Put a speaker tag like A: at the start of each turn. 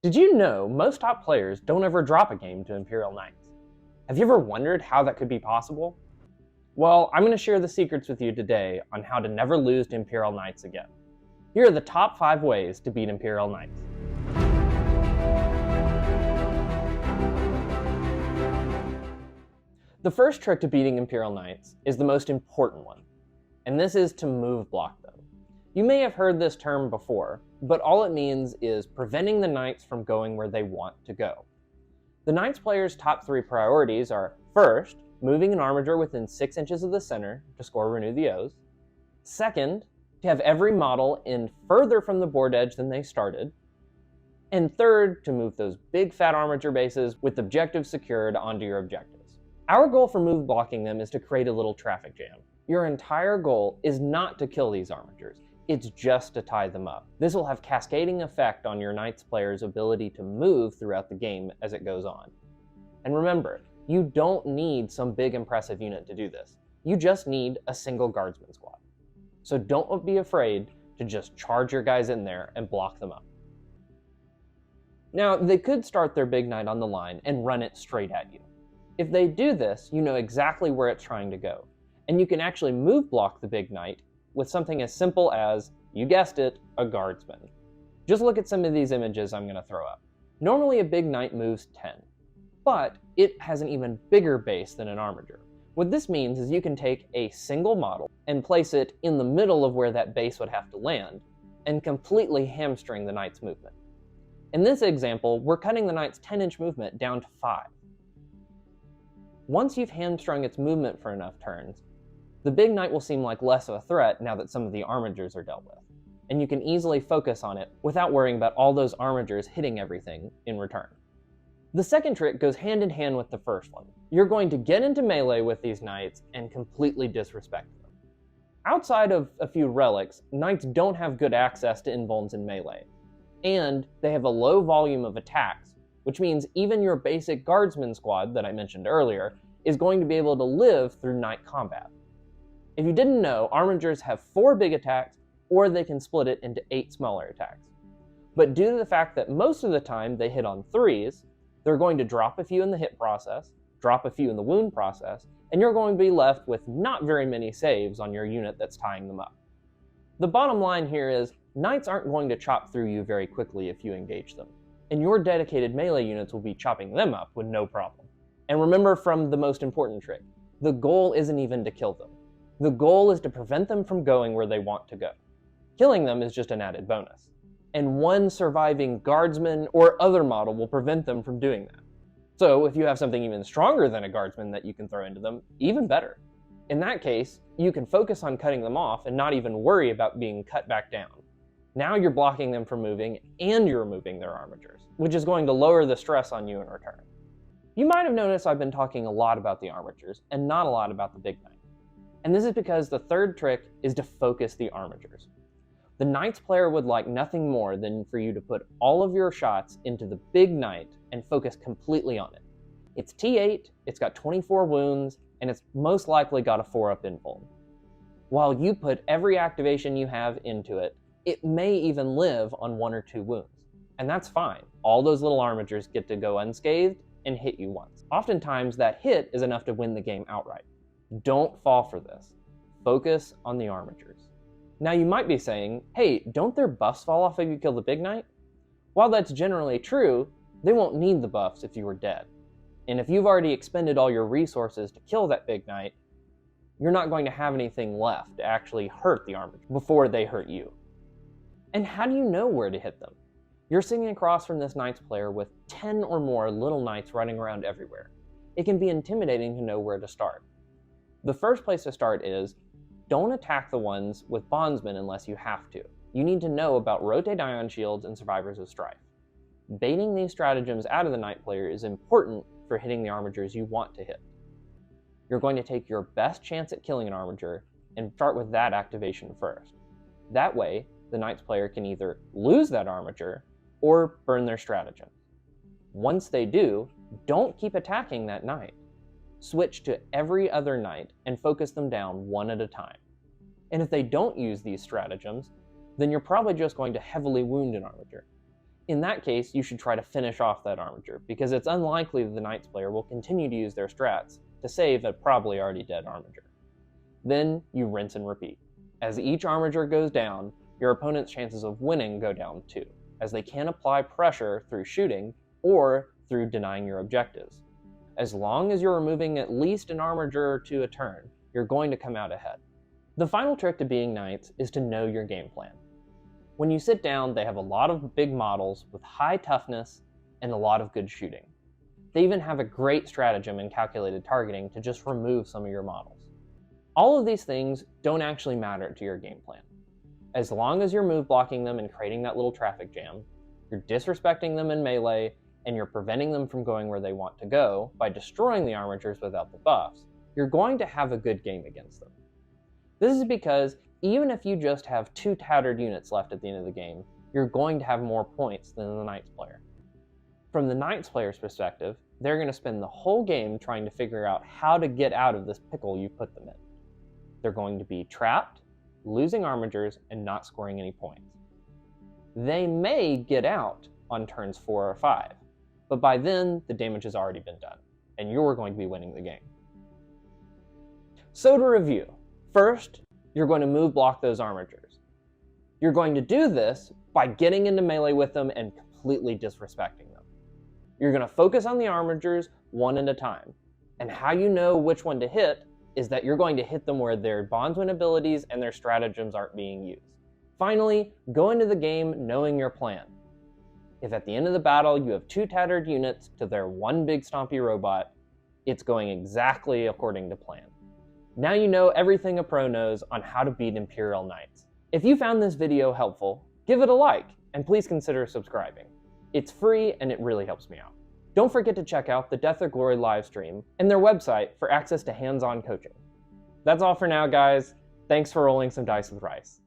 A: Did you know most top players don't ever drop a game to Imperial Knights? Have you ever wondered how that could be possible? Well, I'm going to share the secrets with you today on how to never lose to Imperial Knights again. Here are the top 5 ways to beat Imperial Knights. The first trick to beating Imperial Knights is the most important one, and this is to move block them. You may have heard this term before, but all it means is preventing the Knights from going where they want to go. The Knights player's top 3 priorities are, first, moving an Armiger within 6 inches of the center to score Renew the O's. Second, to have every model in further from the board edge than they started. And third, to move those big fat Armiger bases with objectives secured onto your objectives. Our goal for move blocking them is to create a little traffic jam. Your entire goal is not to kill these Armigers. It's just to tie them up. This will have cascading effect on your Knights player's ability to move throughout the game as it goes on. And remember, you don't need some big impressive unit to do this. You just need a single guardsman squad. So don't be afraid to just charge your guys in there and block them up. Now, they could start their big knight on the line and run it straight at you. If they do this, you know exactly where it's trying to go. And you can actually move block the big knight with something as simple as, you guessed it, a guardsman. Just look at some of these images I'm going to throw up. Normally a big knight moves 10, but it has an even bigger base than an Armiger. What this means is you can take a single model and place it in the middle of where that base would have to land, and completely hamstring the knight's movement. In this example, we're cutting the knight's 10-inch movement down to 5. Once you've hamstrung its movement for enough turns, the big knight will seem like less of a threat now that some of the Armigers are dealt with, and you can easily focus on it without worrying about all those Armigers hitting everything in return. The second trick goes hand in hand with the first one. You're going to get into melee with these knights and completely disrespect them. Outside of a few relics, knights don't have good access to invulns in melee, and they have a low volume of attacks, which means even your basic guardsman squad that I mentioned earlier is going to be able to live through knight combat. If you didn't know, Armigers have 4 big attacks, or they can split it into 8 smaller attacks. But due to the fact that most of the time they hit on 3s, they're going to drop a few in the hit process, drop a few in the wound process, and you're going to be left with not very many saves on your unit that's tying them up. The bottom line here is, Knights aren't going to chop through you very quickly if you engage them, and your dedicated melee units will be chopping them up with no problem. And remember from the most important trick, the goal isn't even to kill them. The goal is to prevent them from going where they want to go. Killing them is just an added bonus. And one surviving guardsman or other model will prevent them from doing that. So if you have something even stronger than a guardsman that you can throw into them, even better. In that case, you can focus on cutting them off and not even worry about being cut back down. Now you're blocking them from moving and you're removing their Armigers, which is going to lower the stress on you in return. You might have noticed I've been talking a lot about the Armigers and not a lot about the big knight. And this is because the third trick is to focus the Armigers. The Knights player would like nothing more than for you to put all of your shots into the big knight and focus completely on it. It's T8, it's got 24 wounds, and it's most likely got a 4-up invuln. While you put every activation you have into it, it may even live on 1 or 2 wounds. And that's fine. All those little Armigers get to go unscathed and hit you once. Oftentimes that hit is enough to win the game outright. Don't fall for this. Focus on the Armigers. Now you might be saying, hey, don't their buffs fall off if you kill the big knight? While that's generally true, they won't need the buffs if you were dead. And if you've already expended all your resources to kill that big knight, you're not going to have anything left to actually hurt the Armigers before they hurt you. And how do you know where to hit them? You're sitting across from this Knights player with 10 or more little knights running around everywhere. It can be intimidating to know where to start. The first place to start is, don't attack the ones with bondsmen unless you have to. You need to know about rotate ion shields and survivors of strife. Baiting these stratagems out of the knight player is important for hitting the Armigers you want to hit. You're going to take your best chance at killing an Armiger and start with that activation first. That way, the Knights player can either lose that Armiger or burn their stratagem. Once they do, don't keep attacking that knight. Switch to every other knight and focus them down one at a time. And if they don't use these stratagems, then you're probably just going to heavily wound an Armiger. In that case, you should try to finish off that Armiger, because it's unlikely that the Knights player will continue to use their strats to save a probably already dead Armiger. Then you rinse and repeat. As each Armiger goes down, your opponent's chances of winning go down too, as they can apply pressure through shooting or through denying your objectives. As long as you're removing at least an Armiger or two a turn, you're going to come out ahead. The final trick to being Knights is to know your game plan. When you sit down, they have a lot of big models with high toughness and a lot of good shooting. They even have a great stratagem in calculated targeting to just remove some of your models. All of these things don't actually matter to your game plan. As long as you're move blocking them and creating that little traffic jam, you're disrespecting them in melee, and you're preventing them from going where they want to go by destroying the Armigers without the buffs, you're going to have a good game against them. This is because even if you just have 2 tattered units left at the end of the game, you're going to have more points than the Knights player. From the Knights player's perspective, they're going to spend the whole game trying to figure out how to get out of this pickle you put them in. They're going to be trapped, losing Armigers, and not scoring any points. They may get out on turns 4 or 5, but by then the damage has already been done, and you're going to be winning the game. So to review, first, you're going to move block those Armigers. You're going to do this by getting into melee with them and completely disrespecting them. You're going to focus on the Armigers one at a time, and how you know which one to hit is that you're going to hit them where their bondsman abilities and their stratagems aren't being used. Finally, go into the game knowing your plan. If at the end of the battle you have 2 tattered units to their 1 big stompy robot, it's going exactly according to plan. Now you know everything a pro knows on how to beat Imperial Knights. If you found this video helpful, give it a like, and please consider subscribing. It's free and it really helps me out. Don't forget to check out the Death or Glory livestream and their website for access to hands-on coaching. That's all for now, guys. Thanks for rolling some dice with Rice.